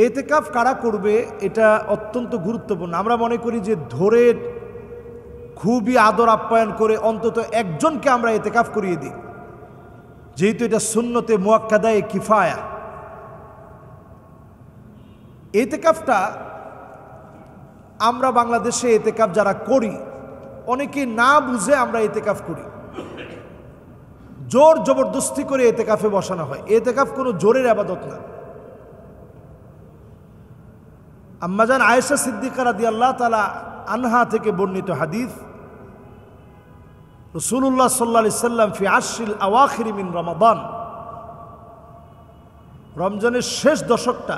এতেকাফ কারা করবে এটা অত্যন্ত গুরুত্বপূর্ণ। আমরা মনে করি যে ধরে খুবই আদর আপ্যায়ন করে অন্তত একজনকে আমরা এতেকাফ করিয়ে দিই, যেহেতু এটা সুন্নতে মুআক্কাদায়ে কিফায়া। এতেকাফটা আমরা বাংলাদেশে এতেকাফ যারা করি অনেকে না বুঝে আমরা এতেকাফ করি, জোর জবরদস্তি করে এতেকাফে বসানো হয়। এতেকাফ কোনো জোরের ইবাদত না। আম্মাজান আয়েশা সিদ্দিকা রাদিয়াল্লাহু তাআলা আনহা থেকে বর্ণিত হাদিস, রাসূলুল্লাহ সাল্লাল্লাহু আলাইহি সাল্লাম ফি আশরিল আওয়াখির মিন রমাদান, রমজানের শেষ দশকটা,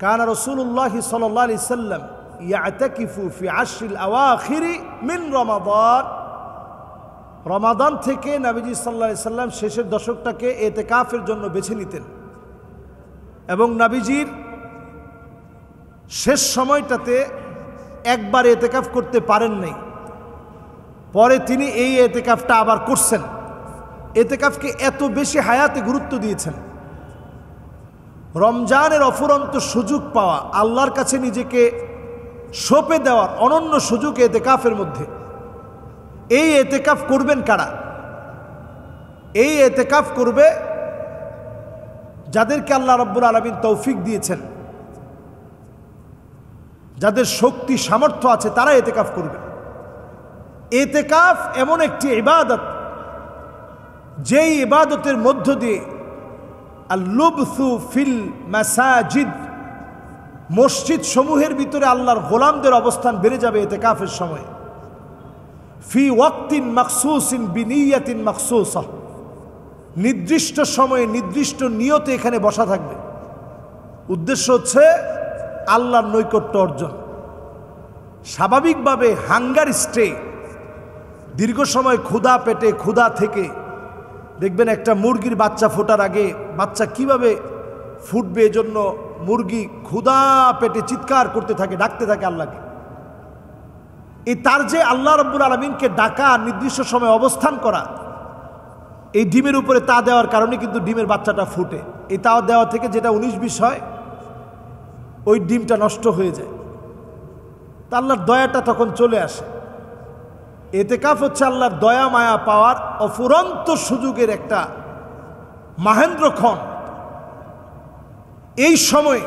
কানা রাসূলুল্লাহ সাল্লাল্লাহু আলাইহি সাল্লাম ইয়াতাকিফু ফি আশরিল আওয়াখির মিন রমাদান। রমাদান থেকে নবীজি সাল্লাল্লাহু আলাইহি সাল্লাম শেষের দশকটাকে এতেকাফের জন্য বেছে নিতেন এবং নবীজির শেষ সময়টাতে একবার এতেকাফ করতে পারেন নাই, পরে তিনি এই এতেকাফটা আবার করছেন। এতেকাফকে এত বেশি হায়াতে গুরুত্ব দিয়েছেন, রমজানের অফুরন্ত সুযোগ পাওয়া, আল্লাহর কাছে নিজেকে সঁপে দেওয়ার অনন্য সুযোগ এতেকাফের মধ্যে। এই এতেকাফ করবেন কারা? এই এতেকাফ করবে যাদেরকে আল্লাহ রাব্বুল আলামিন তৌফিক দিয়েছেন, যাদের শক্তি সামর্থ্য আছে, তারা এতেকাফ করবে। এতেকাফ এমন একটি ইবাদত, যেই ইবাদতের মধ্য দিয়ে আল-লুবথু ফিল মাসাজিদ, মসজিদ সমূহের ভিতরে আল্লাহর গোলামদের অবস্থান বেড়ে যাবে এতেকাফের সময়। ফি ওয়াক্তিন মাখসুসিন বিনিয়াতিন মাখসুসা, নির্দিষ্ট সময়ে নির্দিষ্ট নিয়তে এখানে বসা থাকবে। উদ্দেশ্য হচ্ছে আল্লাহর নৈকট্য অর্জন। স্বাভাবিকভাবে হাঙ্গার স্টে, দীর্ঘ সময় ক্ষুধা পেটে, ক্ষুধা থেকে দেখবেন একটা মুরগির বাচ্চা ফোটার আগে বাচ্চা কিভাবে ফুটবে, এজন্য মুরগি ক্ষুধা পেটে চিৎকার করতে থাকে, ডাকতে থাকে আল্লাহকে। এই তার যে আল্লাহ রাব্বুল আলামিনকে ডাকা, নির্দিষ্ট সময় অবস্থান করা, এই ডিমের উপরে তা দেওয়ার কারণে কিন্তু ডিমের বাচ্চাটা ফুটে। এই তা দেওয়া থেকে যেটা 19-20 হয়, ওই ডিমটা নষ্ট হয়ে যায়। তা আল্লাহর দয়াটা তখন চলে আসে। এতেকাফ হচ্ছে আল্লাহর দয়া মায়া পাওয়ার অফুরন্ত সুযোগের একটা মাহেন্দ্রক্ষণ। এই সময়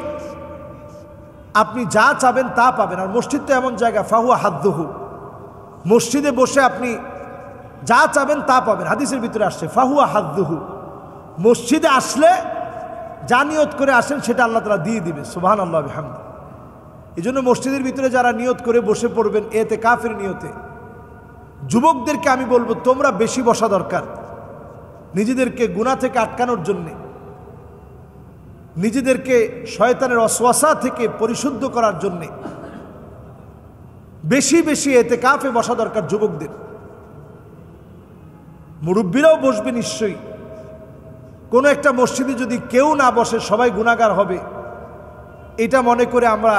আপনি যা চাবেন তা পাবেন। আর মসজিদ তো এমন জায়গা, ফাহুয়া হাদ্দুহু, মসজিদে বসে আপনি যা চাবেন তা পাবেন। হাদিসের ভিতরে আসছে ফাহুয়া হাদ্দুহু, মসজিদে আসলে যা নিয়ত করে আসেন সেটা আল্লাহ তাআলা দিয়ে দিবে। সুবহানাল্লাহ ওয়া বিহামদিহি। এই জন্য মসজিদের ভিতরে যারা নিয়ত করে বসে পড়বেন এতেকাফের নিয়তে, যুবকদেরকে আমি বলবো তোমরা বেশি বসা দরকার, নিজেদেরকে গুনাহ থেকে আটকানোর জন্যে, নিজেদেরকে শয়তানের ওয়াসওয়াসা থেকে পরিশুদ্ধ করার জন্যে বেশি বেশি এতেকাফে বসা দরকার যুবকদের। মুরব্বীরাও বসবে নিশ্চয়ই। কোনো একটা মসজিদে যদি কেউ না বসে সবাই গুনাহগার হবে, এটা মনে করে আমরা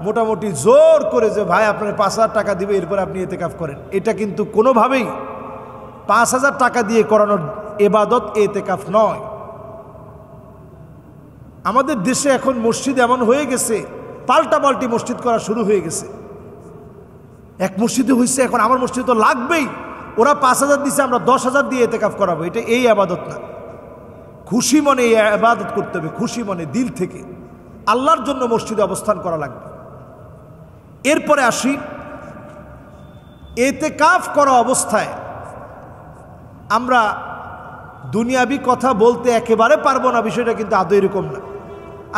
মোটামুটি জোর করে যে ভাই আপনার 5,000 টাকা দিবে এরপর আপনি এতেকাফ করেন, এটা কিন্তু কোনোভাবেই 5,000 টাকা দিয়ে করানোর ইবাদত এতেকাফ নয়। আমাদের দেশে এখন মসজিদ এমন হয়ে গেছে, পাল্টাপাল্টি মসজিদ করা শুরু হয়ে গেছে। এক মসজিদে হয়েছে, এখন আমার মসজিদ তো লাগবেই, ওরা 5,000 দিছে আমরা 10,000 দিয়ে এতেকাফ করাবো। এটা এই ইবাদত না। খুশি মনে এই ইবাদত করতে হবে, খুশি মনে, দিল থেকে আল্লাহর জন্য মসজিদে অবস্থান করা লাগবে। এরপরে আসি, এতেকাফ করা অবস্থায় আমরা দুনিয়াবি কথা বলতে একেবারে পারবো না, বিষয়টা কিন্তু আদৌ এরকম না।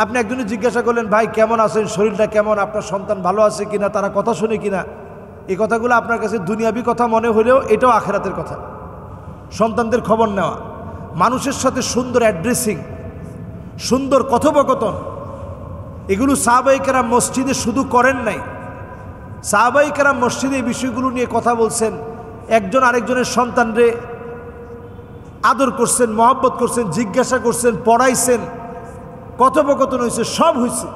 আপনি একজনে জিজ্ঞাসা করলেন ভাই কেমন আছেন, শরীরটা কেমন, আপনার সন্তান ভালো আছে কিনা, তারা কথা শুনে কিনা, এই কথাগুলো আপনার কাছে দুনিয়াবি কথা মনে হলেও এটাও আখিরাতের কথা। সন্তানদের খবর নেওয়া, মানুষের সাথে সুন্দর অ্যাড্রেসিং, সুন্দর কথোপকথন, এগুলো সাহাবায়ে কেরাম মসজিদে শুধু করেন নাই, সাহাবায়ে কেরাম মসজিদে এই বিষয়গুলো নিয়ে কথা বলছেন। একজন আরেকজনের সন্তানরে আদর করছেন, মহব্বত করছেন, জিজ্ঞাসা করছেন, পড়াইছেন, কথোপকথন হয়েছে, সব হয়েছে।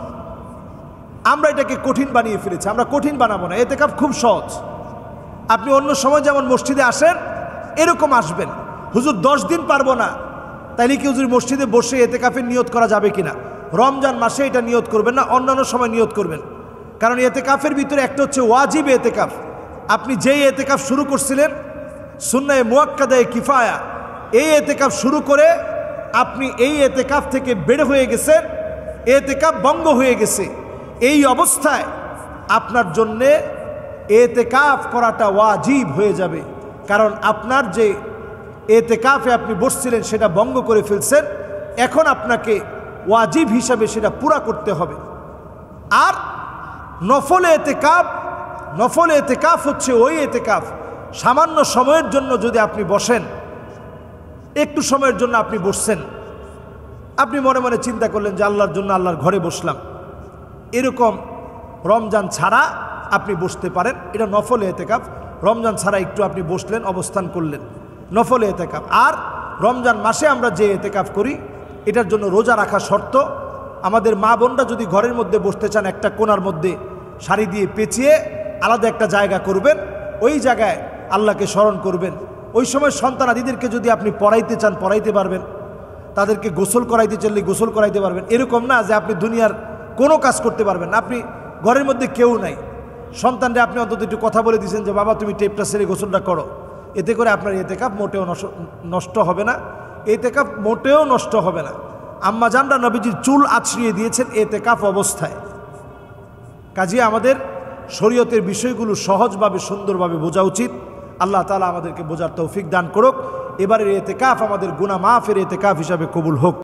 আমরা এটাকে কঠিন বানিয়ে ফেলেছি। আমরা কঠিন বানাবো না, এতেকাফ খুব সহজ। আপনি অন্য সময় যেমন মসজিদে আসেন এরকম আসবেন। হুজুর 10 দিন পারবো না, তাইলে কি হুজুর মসজিদে বসে এতেকাফের নিয়ত করা যাবে কিনা? রমজান মাসে এটা নিয়ত করবেন না, অন্যান্য সময় নিয়ত করবেন। কারণ এতেকাফের ভিতরে একটা হচ্ছে ওয়াজিব এতেকাফ। আপনি যেই এতেকাফ শুরু করছিলেন সুন্নায়ে মুআক্কাদায়ে কিফায়া, এই এতেকাফ শুরু করে আপনি এই এতেকাফ থেকে বের হয়ে গেছেন, এতেকাফ ভঙ্গ হয়ে গেছে। এই অবস্থায় আপনার জন্যে এতেকাফ করাটা ওয়াজিব হয়ে যাবে। কারণ আপনার যে এতেকাফে আপনি বসছিলেন সেটা ভঙ্গ করে ফেলছেন, এখন আপনাকে ওয়াজিব হিসাবে সেটা পুরা করতে হবে। আর নফল এতেকাফ হচ্ছে ওই এতেকাফ, সামান্য সময়ের জন্য যদি আপনি বসেন, একটু সময়ের জন্য আপনি বসছেন, আপনি মনে মনে চিন্তা করলেন যে আল্লাহর জন্য আল্লাহর ঘরে বসলাম, এরকম রমজান ছাড়া আপনি বসতে পারেন। এটা নফল এতেকাফ। রমজান ছাড়া একটু আপনি বসলেন, অবস্থান করলেন, নফল এতেকাফ। আর রমজান মাসে আমরা যে এতেকাফ করি এটার জন্য রোজা রাখা শর্ত। আমাদের মা বোনরা যদি ঘরের মধ্যে বসতে চান, একটা কোণার মধ্যে শাড়ি দিয়ে পেঁচিয়ে আলাদা একটা জায়গা করবেন, ওই জায়গায় আল্লাহকে স্মরণ করবেন। ওই সময় সন্তানাদিদেরকে যদি আপনি পড়াইতে চান পড়াইতে পারবেন, তাদেরকে গোসল করাইতে চাইলে গোসল করাইতে পারবেন। এরকম না যে আপনি দুনিয়ার কোনো কাজ করতে পারবেন না। আপনি ঘরের মধ্যে কেউ নাই, সন্তানরা আপনি অন্তত একটু কথা বলে দিয়েছেন যে বাবা তুমি টেপটা সেরে গোসলটা করো, এতে করে আপনার এতেকাফ মোটেও নষ্ট হবে না, এতেকাফ মোটেও নষ্ট হবে না। আম্মা জানরা নবীজির চুল আছড়িয়ে দিয়েছেন এতেকাফ অবস্থায়। কাজে আমাদের শরীয়তের বিষয়গুলো সহজভাবে সুন্দরভাবে বোঝা উচিত। আল্লাহ তাআলা আমাদেরকে বোঝার তৌফিক দান করুক। এবারের এতেকাফ আমাদের গুনাহ মাফের এতেকাফ হিসাবে কবুল হোক।